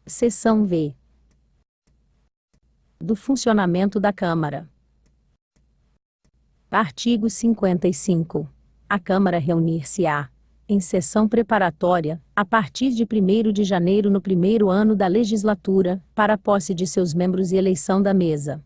Seção V. Do funcionamento da Câmara. Artigo 55. A Câmara reunir-se-á, em sessão preparatória, a partir de 1º de janeiro no primeiro ano da legislatura, para a posse de seus membros e eleição da mesa.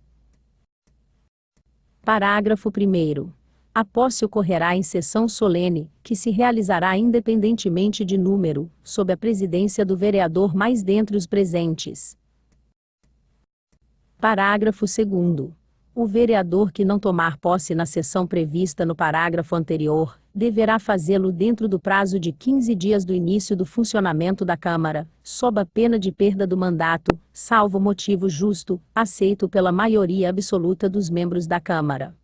Parágrafo 1º. A posse ocorrerá em sessão solene, que se realizará independentemente de número, sob a presidência do vereador mais dentre os presentes. Parágrafo 2º. O vereador que não tomar posse na sessão prevista no parágrafo anterior, deverá fazê-lo dentro do prazo de 15 dias do início do funcionamento da Câmara, sob a pena de perda do mandato, salvo motivo justo, aceito pela maioria absoluta dos membros da Câmara.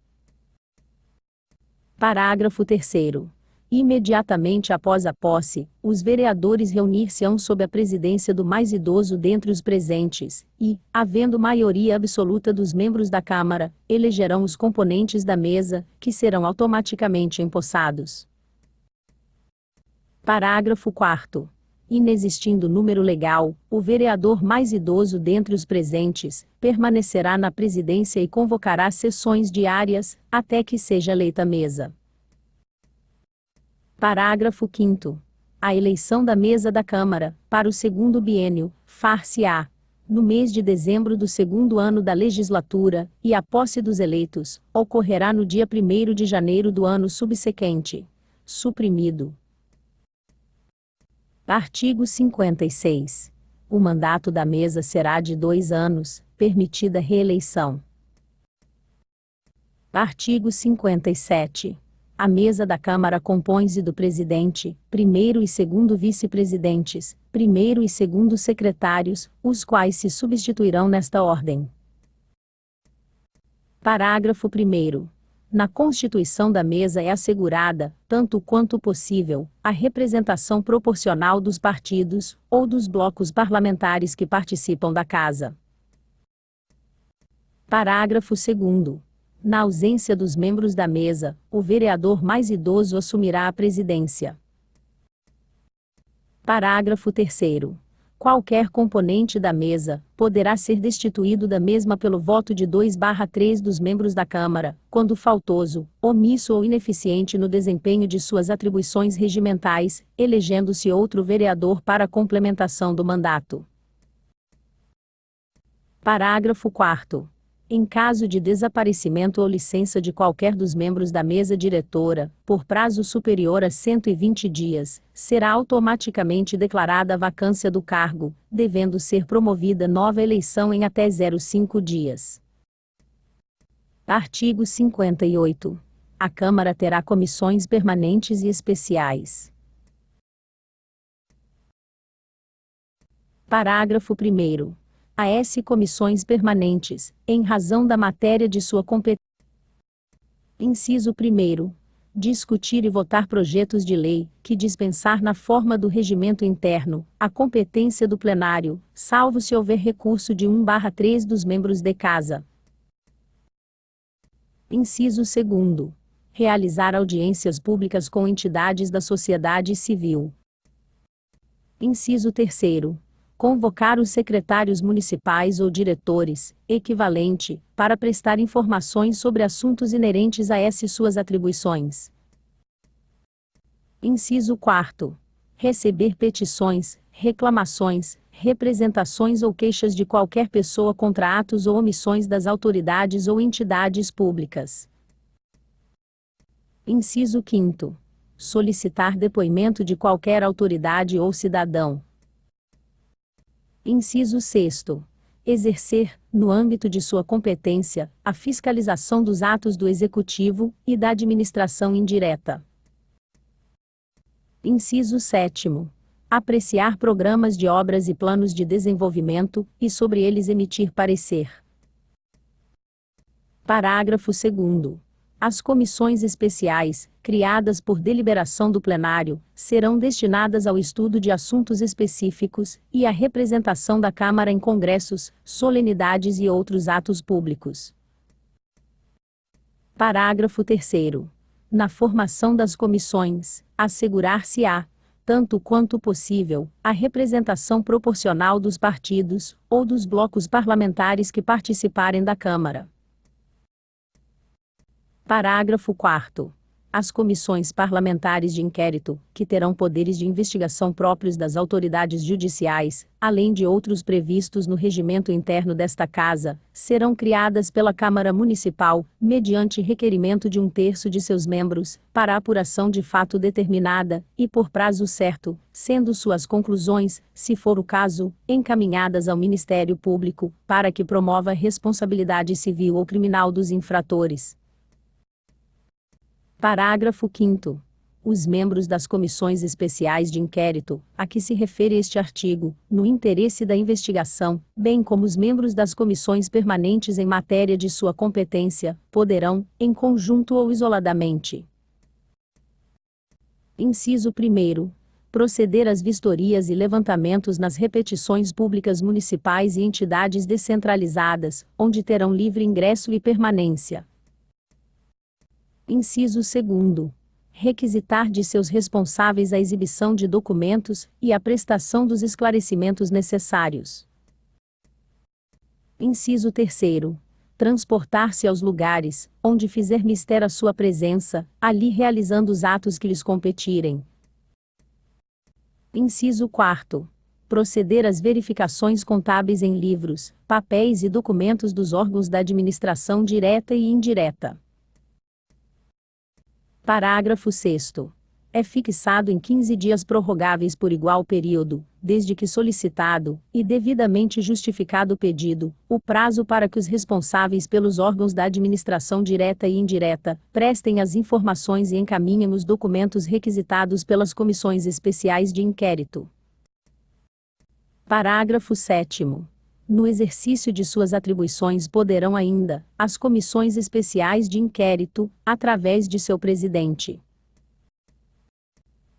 Parágrafo 3º. Imediatamente após a posse, os vereadores reunir-se-ão sob a presidência do mais idoso dentre os presentes, e, havendo maioria absoluta dos membros da Câmara, elegerão os componentes da mesa, que serão automaticamente empossados. Parágrafo 4º. Inexistindo número legal, o vereador mais idoso dentre os presentes, permanecerá na presidência e convocará sessões diárias, até que seja eleita a mesa. Parágrafo 5º. A eleição da mesa da Câmara, para o segundo biênio, far-se-á no mês de dezembro do segundo ano da legislatura, e a posse dos eleitos ocorrerá no dia 1º de janeiro do ano subsequente. Suprimido. Artigo 56. O mandato da mesa será de 2 anos, permitida reeleição. Artigo 57. A mesa da Câmara compõe-se do presidente, primeiro e segundo vice-presidentes, primeiro e segundo secretários, os quais se substituirão nesta ordem. Parágrafo 1º. Na constituição da mesa é assegurada, tanto quanto possível, a representação proporcional dos partidos, ou dos blocos parlamentares que participam da Casa. Parágrafo 2º. Na ausência dos membros da mesa, o vereador mais idoso assumirá a presidência. Parágrafo 3º. Qualquer componente da mesa poderá ser destituído da mesma pelo voto de 2/3 dos membros da Câmara, quando faltoso, omisso ou ineficiente no desempenho de suas atribuições regimentais, elegendo-se outro vereador para a complementação do mandato. Parágrafo 4º. Em caso de desaparecimento ou licença de qualquer dos membros da mesa diretora, por prazo superior a 120 dias, será automaticamente declarada a vacância do cargo, devendo ser promovida nova eleição em até 05 dias. Artigo 58. A Câmara terá comissões permanentes e especiais. Parágrafo 1º. A.S. comissões permanentes, em razão da matéria de sua competência. Inciso 1º. Discutir e votar projetos de lei, que dispensar na forma do regimento interno, a competência do plenário, salvo se houver recurso de 1/3 dos membros de casa. Inciso 2º. Realizar audiências públicas com entidades da sociedade civil. Inciso 3º. Convocar os secretários municipais ou diretores, equivalente, para prestar informações sobre assuntos inerentes a essas suas atribuições. Inciso 4º. Receber petições, reclamações, representações ou queixas de qualquer pessoa contra atos ou omissões das autoridades ou entidades públicas. Inciso 5º. Solicitar depoimento de qualquer autoridade ou cidadão. Inciso 6º. Exercer, no âmbito de sua competência, a fiscalização dos atos do Executivo e da administração indireta. Inciso 7º. Apreciar programas de obras e planos de desenvolvimento, e sobre eles emitir parecer. Parágrafo 2º. As comissões especiais, criadas por deliberação do plenário, serão destinadas ao estudo de assuntos específicos e à representação da Câmara em congressos, solenidades e outros atos públicos. Parágrafo 3º. Na formação das comissões, assegurar-se-á tanto quanto possível, a representação proporcional dos partidos, ou dos blocos parlamentares que participarem da Câmara. Parágrafo 4º. As comissões parlamentares de inquérito, que terão poderes de investigação próprios das autoridades judiciais, além de outros previstos no regimento interno desta Casa, serão criadas pela Câmara Municipal, mediante requerimento de 1/3 de seus membros, para apuração de fato determinada, e por prazo certo, sendo suas conclusões, se for o caso, encaminhadas ao Ministério Público, para que promova a responsabilidade civil ou criminal dos infratores. Parágrafo 5º. Os membros das comissões especiais de inquérito, a que se refere este artigo, no interesse da investigação, bem como os membros das comissões permanentes em matéria de sua competência, poderão, em conjunto ou isoladamente. Inciso 1º. Proceder às vistorias e levantamentos nas repetições públicas municipais e entidades descentralizadas, onde terão livre ingresso e permanência. Inciso 2º. Requisitar de seus responsáveis a exibição de documentos e a prestação dos esclarecimentos necessários. Inciso 3º. Transportar-se aos lugares, onde fizer mister a sua presença, ali realizando os atos que lhes competirem. Inciso 4º. Proceder às verificações contábeis em livros, papéis e documentos dos órgãos da administração direta e indireta. Parágrafo 6º. É fixado em 15 dias prorrogáveis por igual período, desde que solicitado, e devidamente justificado o pedido, o prazo para que os responsáveis pelos órgãos da administração direta e indireta prestem as informações e encaminhem os documentos requisitados pelas comissões especiais de inquérito. Parágrafo 7º. No exercício de suas atribuições poderão ainda, as comissões especiais de inquérito, através de seu presidente.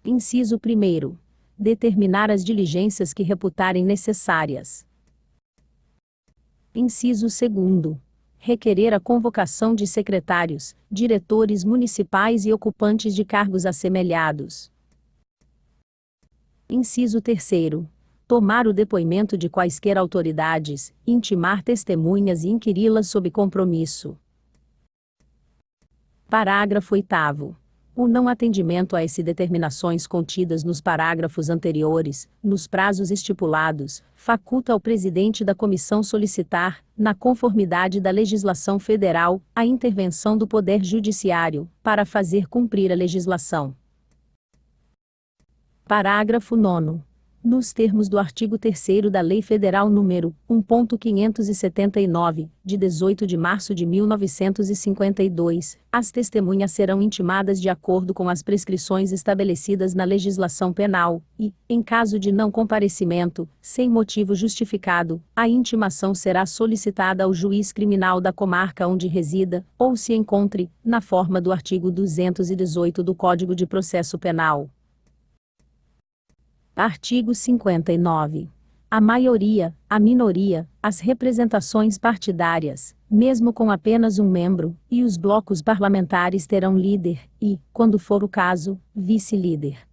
Inciso 1º. Determinar as diligências que reputarem necessárias. Inciso 2º. Requerer a convocação de secretários, diretores municipais e ocupantes de cargos assemelhados. Inciso 3º. Tomar o depoimento de quaisquer autoridades, intimar testemunhas e inquiri-las sob compromisso. Parágrafo 8º. O não atendimento a essas determinações contidas nos parágrafos anteriores, nos prazos estipulados, faculta ao presidente da comissão solicitar, na conformidade da legislação federal, a intervenção do Poder Judiciário, para fazer cumprir a legislação. Parágrafo 9º. Nos termos do artigo 3º da Lei Federal nº 1.579, de 18 de março de 1952, as testemunhas serão intimadas de acordo com as prescrições estabelecidas na legislação penal, e, em caso de não comparecimento, sem motivo justificado, a intimação será solicitada ao juiz criminal da comarca onde resida, ou se encontre, na forma do artigo 218 do Código de Processo Penal. Artigo 59. A maioria, a minoria, as representações partidárias, mesmo com apenas um membro, e os blocos parlamentares terão líder, e, quando for o caso, vice-líder.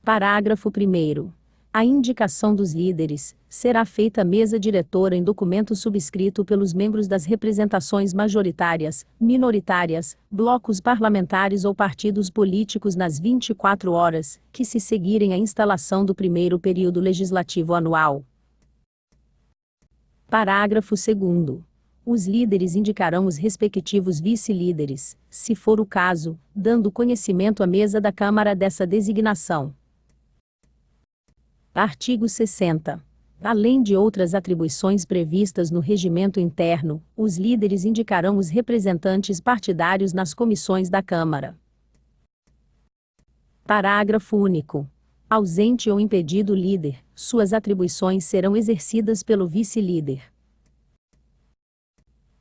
Parágrafo 1º. A indicação dos líderes será feita à mesa diretora em documento subscrito pelos membros das representações majoritárias, minoritárias, blocos parlamentares ou partidos políticos nas 24 horas que se seguirem à instalação do primeiro período legislativo anual. Parágrafo 2º. Os líderes indicarão os respectivos vice-líderes, se for o caso, dando conhecimento à mesa da Câmara dessa designação. Artigo 60. Além de outras atribuições previstas no regimento interno, os líderes indicarão os representantes partidários nas comissões da Câmara. Parágrafo único. Ausente ou impedido o líder, suas atribuições serão exercidas pelo vice-líder.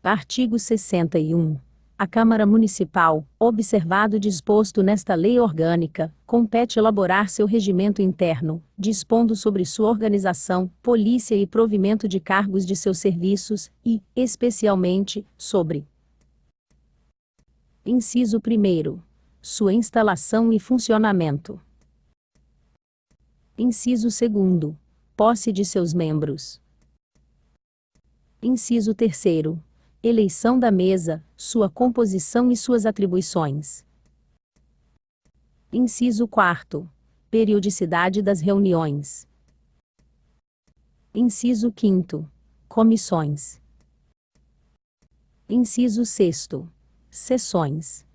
Artigo 61. A Câmara Municipal, observado o disposto nesta lei orgânica, compete elaborar seu regimento interno, dispondo sobre sua organização, polícia e provimento de cargos de seus serviços, e, especialmente, sobre: Inciso 1º. sua instalação e funcionamento. Inciso 2º. Posse de seus membros. Inciso 3º. Eleição da mesa, sua composição e suas atribuições. Inciso 4º. Periodicidade das reuniões. Inciso 5º. Comissões. Inciso 6º. Sessões.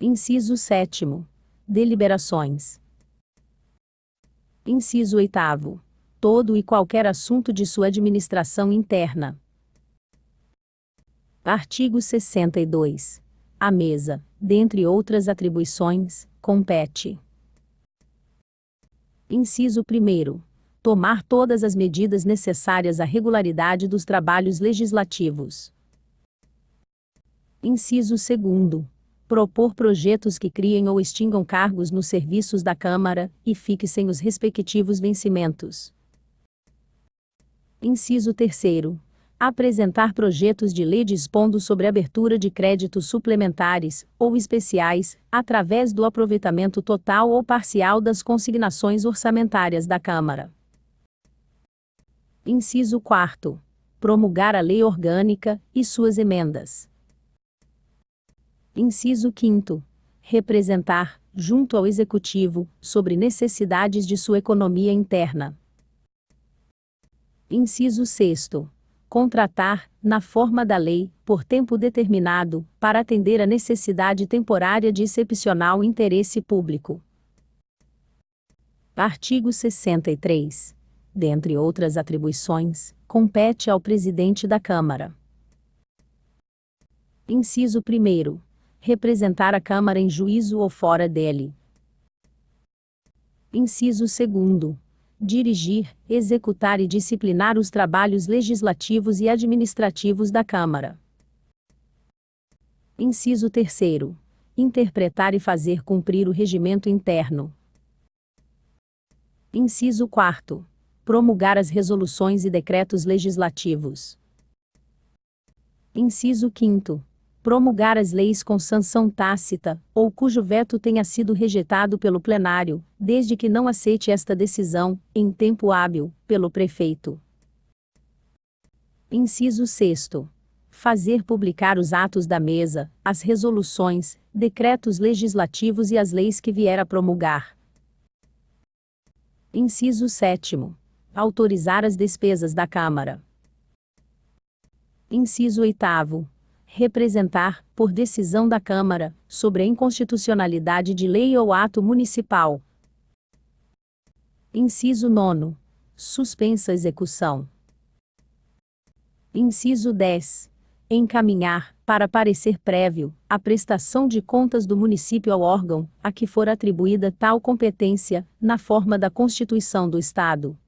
Inciso 7º. Deliberações. Inciso 8º. Todo e qualquer assunto de sua administração interna. Artigo 62. A mesa, dentre outras atribuições, compete. Inciso 1º. Tomar todas as medidas necessárias à regularidade dos trabalhos legislativos. Inciso 2º. Propor projetos que criem ou extingam cargos nos serviços da Câmara, e fixem os respectivos vencimentos. Inciso 3º. Apresentar projetos de lei dispondo sobre abertura de créditos suplementares, ou especiais, através do aproveitamento total ou parcial das consignações orçamentárias da Câmara. Inciso 4º. Promulgar a lei orgânica, e suas emendas. Inciso 5º. Representar, junto ao Executivo, sobre necessidades de sua economia interna. Inciso 6º. Contratar, na forma da lei, por tempo determinado, para atender a necessidade temporária de excepcional interesse público. Artigo 63. Dentre outras atribuições, compete ao Presidente da Câmara. Inciso 1º. Representar a Câmara em juízo ou fora dele. Inciso 2º. Dirigir, executar e disciplinar os trabalhos legislativos e administrativos da Câmara. Inciso 3º. Interpretar e fazer cumprir o regimento interno. Inciso 4º. Promulgar as resoluções e decretos legislativos. Inciso 5º. Promulgar as leis com sanção tácita, ou cujo veto tenha sido rejeitado pelo plenário, desde que não aceite esta decisão, em tempo hábil, pelo prefeito. Inciso 6º. Fazer publicar os atos da mesa, as resoluções, decretos legislativos e as leis que vier a promulgar. Inciso 7º. Autorizar as despesas da Câmara. Inciso 8º. Representar, por decisão da Câmara, sobre a inconstitucionalidade de lei ou ato municipal. Inciso 9º. Suspensa a execução. Inciso 10. Encaminhar, para parecer prévio, a prestação de contas do município ao órgão, a que for atribuída tal competência, na forma da Constituição do Estado.